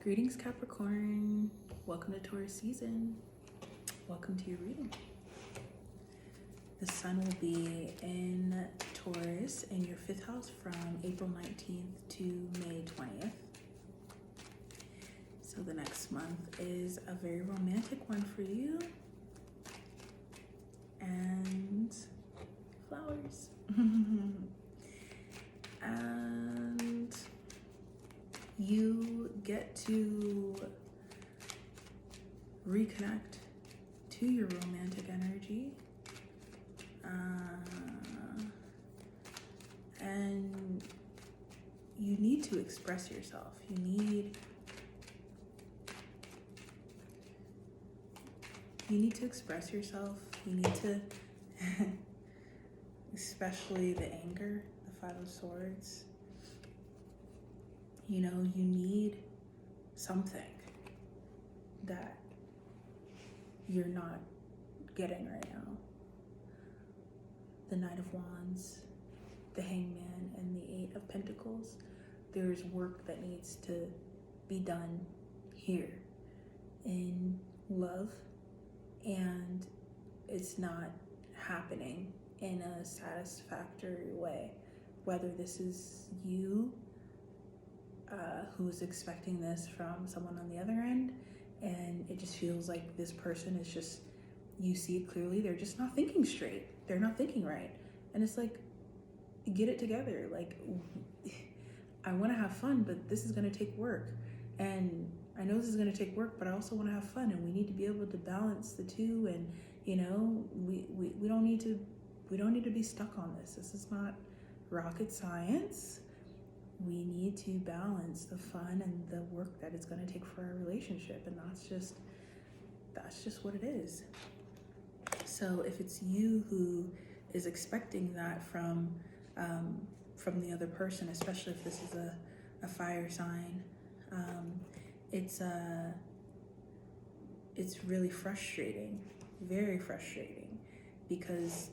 Greetings, Capricorn. Welcome to Taurus season. Welcome to your reading. The sun will be in Taurus in your 5th house from April 19th to May 20th. So the next month is a very romantic one for you. And flowers. And you get to reconnect to your romantic energy, and you need to express yourself. You need to express yourself. You need to especially the anger, the 5 of Swords. You know, you need something that you're not getting right now. The Knight of Wands, the Hangman, and the 8 of Pentacles. There's work that needs to be done here in love, and it's not happening in a satisfactory way. Whether this is you who's expecting this from someone on the other end, and it just feels like this person is just, you see it clearly, they're just not thinking straight. They're not thinking right. And it's like, get it together. Like, I want to have fun, but this is going to take work. And I know this is going to take work, but I also want to have fun, and we need to be able to balance the two. And, you know, we don't need to be stuck on this. This is not rocket science. We need to balance the fun and the work that it's going to take for our relationship, and that's just what it is. So if it's you who is expecting that from the other person, especially if this is a fire sign, it's really frustrating, very frustrating, because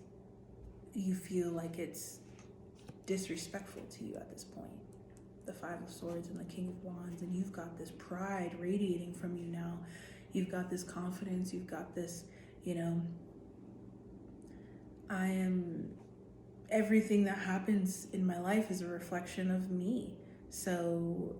you feel like it's disrespectful to you at this point. The 5 of Swords and the King of Wands, and you've got this pride radiating from you now. You've got this confidence, you've got this, you know, everything that happens in my life is a reflection of me. So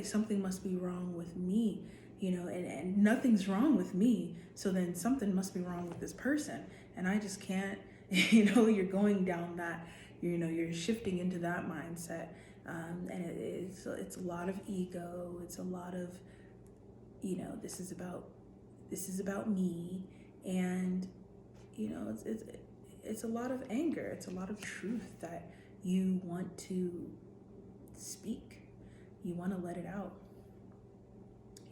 something must be wrong with me, you know, and nothing's wrong with me. So then something must be wrong with this person. And I just can't, you know, you're going down that, you know, you're shifting into that mindset. And it's a lot of ego. It's a lot of, you know, this is about me. And, you know, it's a lot of anger. It's a lot of truth that you want to speak. You want to let it out.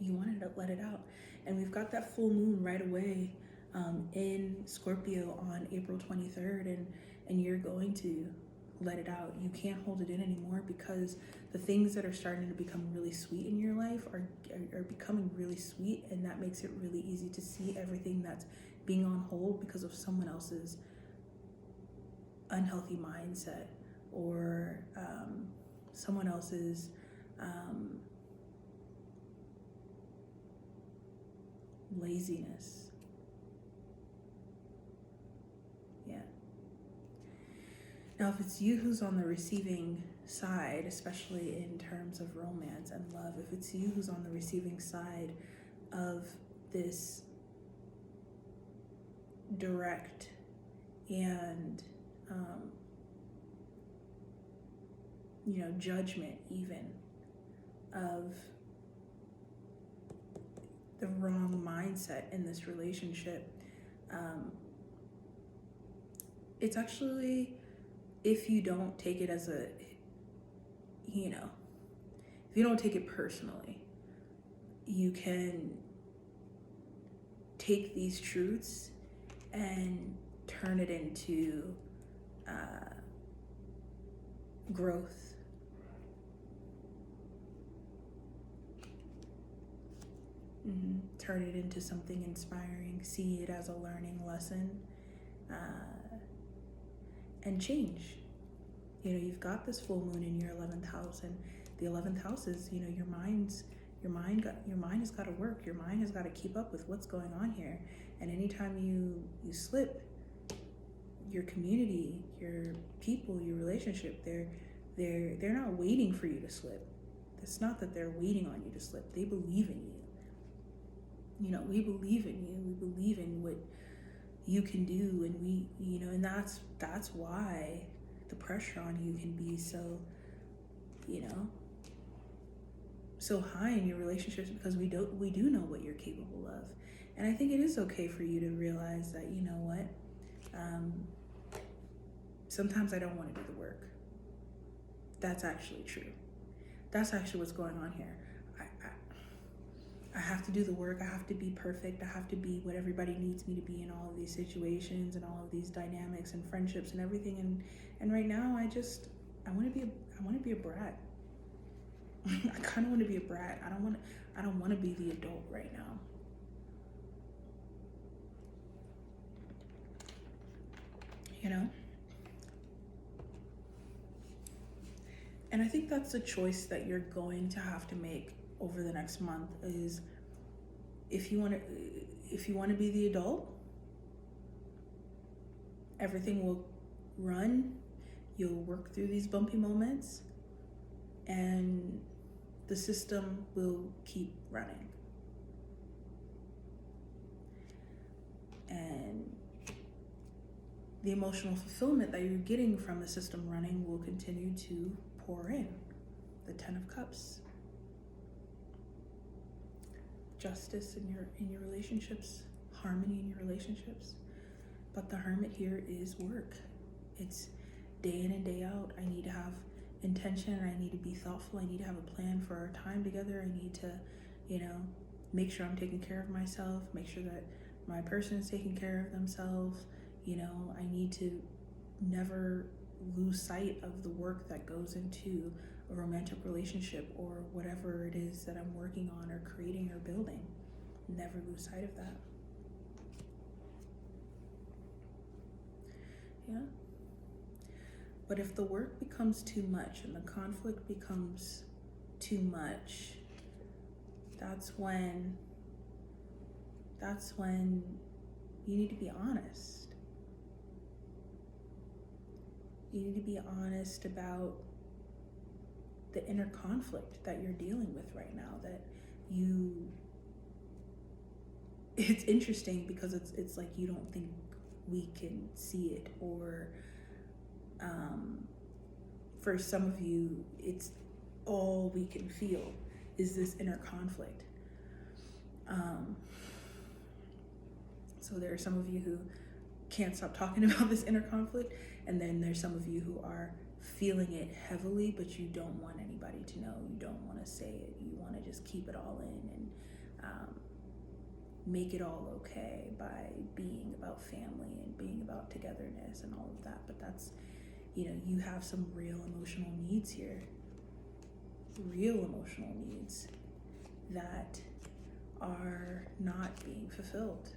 You want to let it out. And we've got that full moon right away in Scorpio on April 23rd. And you're going to let it out. You can't hold it in anymore, because the things that are starting to become really sweet in your life are becoming really sweet, and that makes it really easy to see everything that's being on hold because of someone else's unhealthy mindset, or someone else's laziness. Yeah. Now, if it's you who's on the receiving side, especially in terms of romance and love, if it's you who's on the receiving side of this direct and, you know, judgment even of the wrong mindset in this relationship, it's actually, if you don't take it as a, you know, if you don't take it personally, you can take these truths and turn it into growth. Turn it into something inspiring, see it as a learning lesson, and change. You know, you've got this full moon in your 11th house, and the 11th house is, you know, your mind's Your mind has got to work. Your mind has got to keep up with what's going on here. And anytime you slip, your community, your people, your relationship, they're not waiting for you to slip. It's not that they're waiting on you to slip. They believe in you. You know, we believe in you. We believe in what you can do, and we, you know, and that's why the pressure on you can be so, you know, so high in your relationships, because we do know what you're capable of. And I think it is okay for you to realize that, you know what, sometimes I don't want to do the work. That's actually true. That's actually what's going on here. I have to do the work. I have to be perfect. I have to be what everybody needs me to be in all of these situations and all of these dynamics and friendships and everything. And right now, I want to be a brat. I kind of want to be a brat. I don't want to be the adult right now. You know? And I think that's a choice that you're going to have to make over the next month, is if you want to be the adult, everything will run. You'll work through these bumpy moments, and the system will keep running. And the emotional fulfillment that you're getting from the system running will continue to pour in. The 10 of Cups. Justice in your relationships, harmony in your relationships. But the Hermit here is work. It's day in and day out. I need to have intention. I need to be thoughtful. I need to have a plan for our time together. I need to, you know, make sure I'm taking care of myself, make sure that my person is taking care of themselves. You know, I need to never lose sight of the work that goes into a romantic relationship or whatever it is that I'm working on or creating or building. Never lose sight of that. Yeah. But if the work becomes too much and the conflict becomes too much, that's when you need to be honest. You need to be honest about the inner conflict that you're dealing with right now, that it's interesting because it's like you don't think we can see it, or for some of you, it's all we can feel is this inner conflict. So there are some of you who can't stop talking about this inner conflict, and then there's some of you who are feeling it heavily, but you don't want anybody to know. You don't want to say it. You want to just keep it all in and make it all okay by being about family and being about togetherness and all of that. But that's, you know, you have some real emotional needs here. Real emotional needs that are not being fulfilled.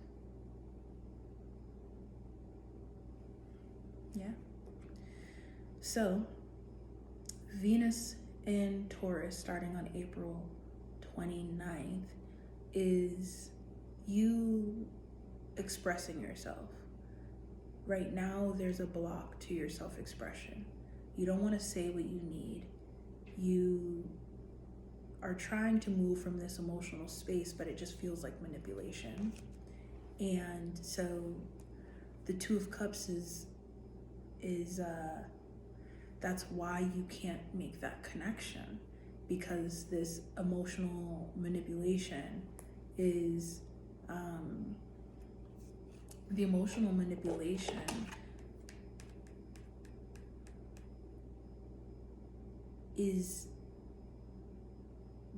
Yeah. So, Venus in Taurus starting on April 29th is you expressing yourself. Right now, there's a block to your self-expression. You don't want to say what you need. You are trying to move from this emotional space, but it just feels like manipulation. And so the Two of Cups is that's why you can't make that connection, because this emotional manipulation is the emotional manipulation is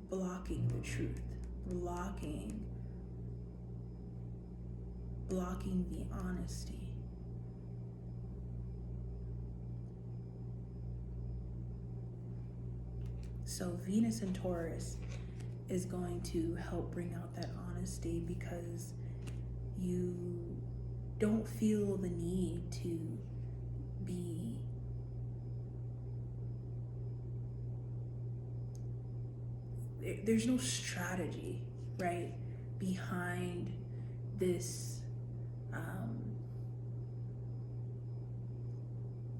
blocking the truth, blocking the honesty. So Venus in Taurus is going to help bring out that honesty, because you don't feel the need to be there's no strategy, right, behind this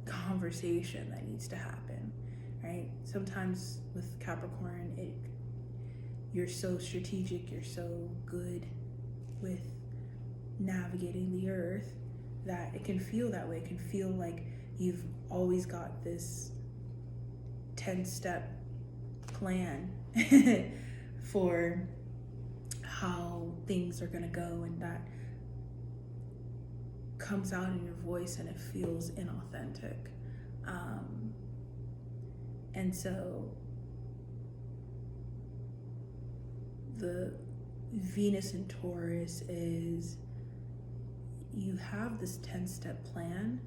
conversation that needs to happen, right? Sometimes with Capricorn, you're so strategic, you're so good with navigating the earth that it can feel that way. It can feel like you've always got this 10-step plan for how things are gonna go, and that comes out in your voice and it feels inauthentic. And so the Venus in Taurus is, you have this 10-step plan,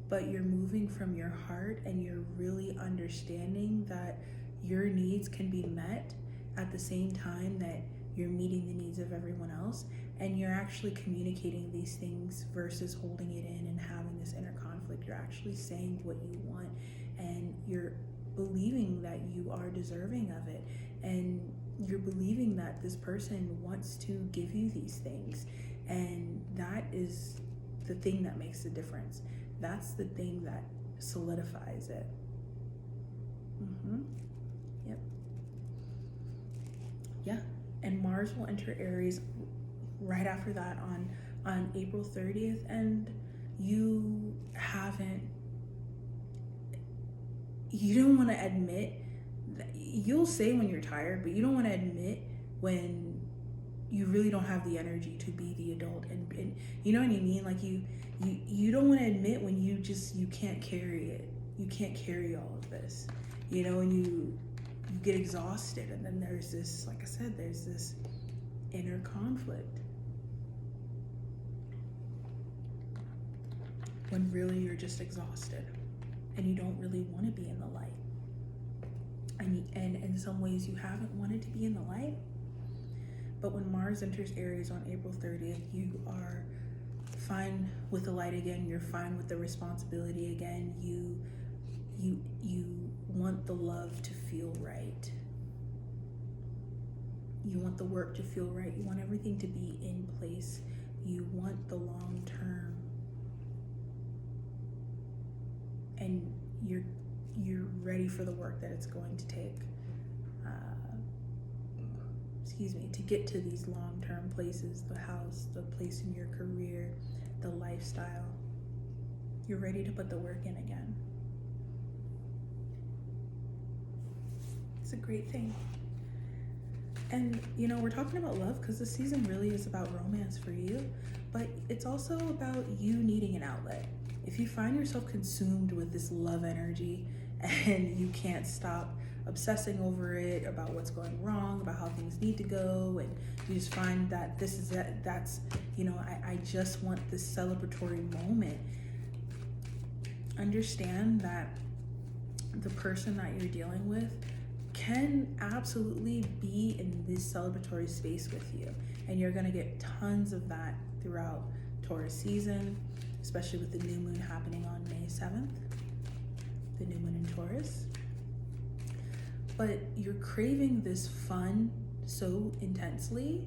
but you're moving from your heart and you're really understanding that your needs can be met at the same time that you're meeting the needs of everyone else, and you're actually communicating these things versus holding it in and having this inner conflict. You're actually saying what you want, and you're believing that you are deserving of it, and you're believing that this person wants to give you these things, and that is the thing that makes the difference. That's the thing that solidifies it. Yep. Yeah. And Mars will enter Aries right after that on April 30th, and you don't want to admit that, you'll say when you're tired, but you don't want to admit when you really don't have the energy to be the adult, and you know what I mean? Like you don't want to admit when you can't carry it. You can't carry all of this, you know, and you get exhausted, and then there's this, like I said, there's this inner conflict when really you're just exhausted and you don't really want to be in the light, and in some ways you haven't wanted to be in the light. But when Mars enters Aries on April 30th, you are fine with the light again. You're fine with the responsibility again. You want the love to feel right. You want the work to feel right. You want everything to be in place. You want the long term. And you're ready for the work that it's going to take. To get to these long-term places, the house, the place in your career, the lifestyle. You're ready to put the work in again. It's a great thing. And we're talking about love because the season really is about romance for you, but it's also about you needing an outlet. If you find yourself consumed with this love energy and you can't stop obsessing over it, about what's going wrong, about how things need to go, and you just find that that's I just want this celebratory moment, understand that the person that you're dealing with can absolutely be in this celebratory space with you, and you're going to get tons of that throughout Taurus season, especially with the new moon happening on May 7th, the new moon in Taurus. But you're craving this fun so intensely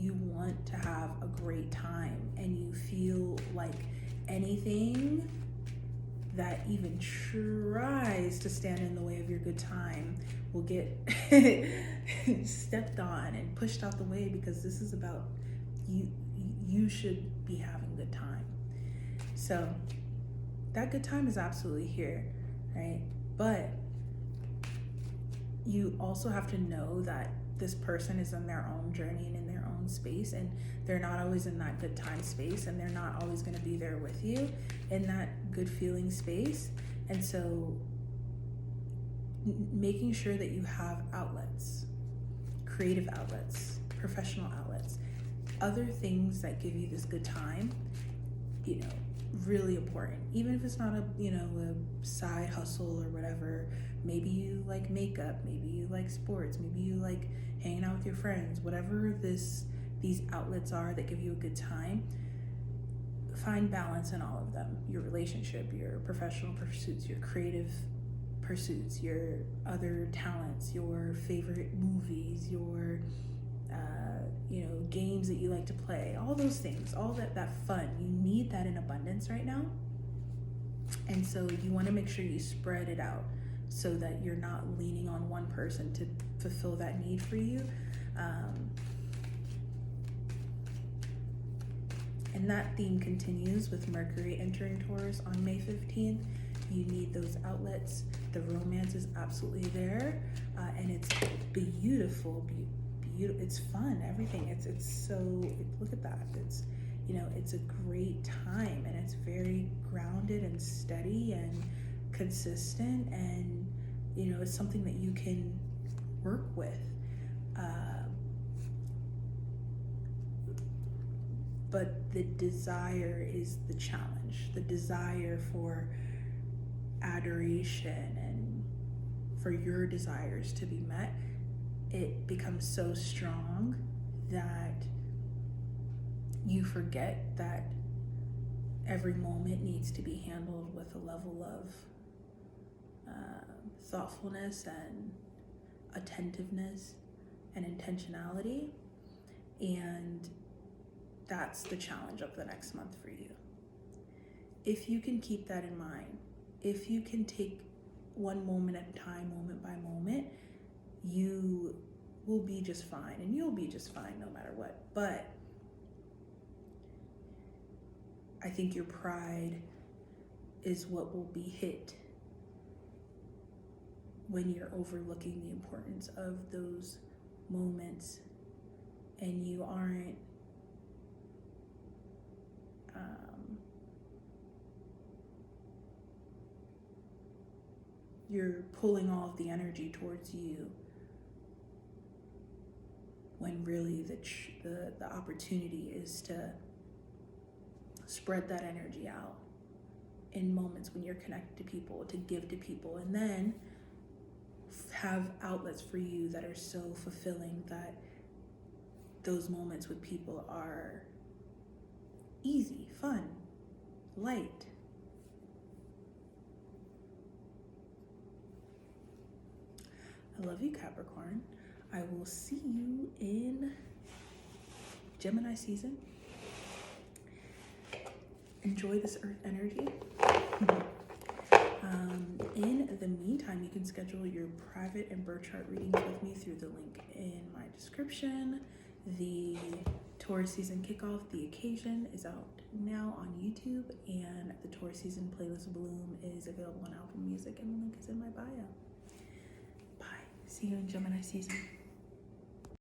you want to have a great time, and you feel like anything that even tries to stand in the way of your good time will get stepped on and pushed out the way, because this is about you should be having a good time. So that good time is absolutely here, right? But you also have to know that this person is in their own journey and in their own space, and they're not always in that good time space, and they're not always going to be there with you in that good feeling space. And so making sure that you have outlets, creative outlets, professional outlets, other things that give you this good time, really important. Even if it's not a side hustle or whatever. Maybe you like makeup, maybe you like sports, maybe you like hanging out with your friends, whatever these outlets are that give you a good time. Find balance in all of them: your relationship, your professional pursuits, your creative pursuits, your other talents, your favorite movies, your games that you like to play, all those things, all that fun. You need that in abundance right now. And so you want to make sure you spread it out so that you're not leaning on one person to fulfill that need for you. And that theme continues with Mercury entering Taurus on May 15th. You need those outlets. The romance is absolutely there, and it's beautiful. It's fun. Everything. Look at that. It's a great time, and it's very grounded and steady and consistent, and it's something that you can work with. But the desire is the challenge. The desire for adoration and for your desires to be met, it becomes so strong that you forget that every moment needs to be handled with a level of thoughtfulness and attentiveness and intentionality. And that's the challenge of the next month for you. If you can keep that in mind, if you can take one moment at a time, moment by moment, you will be just fine, and you'll be just fine no matter what. But I think your pride is what will be hit when you're overlooking the importance of those moments and you aren't you're pulling all of the energy towards you when really the opportunity is to spread that energy out in moments when you're connected to people, to give to people, and then have outlets for you that are so fulfilling that those moments with people are easy, fun, light. I love you, Capricorn. I will see you in Gemini season. Enjoy this earth energy. In the meantime, you can schedule your private and birth chart readings with me through the link in my description. The Taurus season kickoff, The Occasion, is out now on YouTube, and the Taurus season playlist Bloom is available on Apple Music, and the link is in my bio. Bye. See you in Gemini season.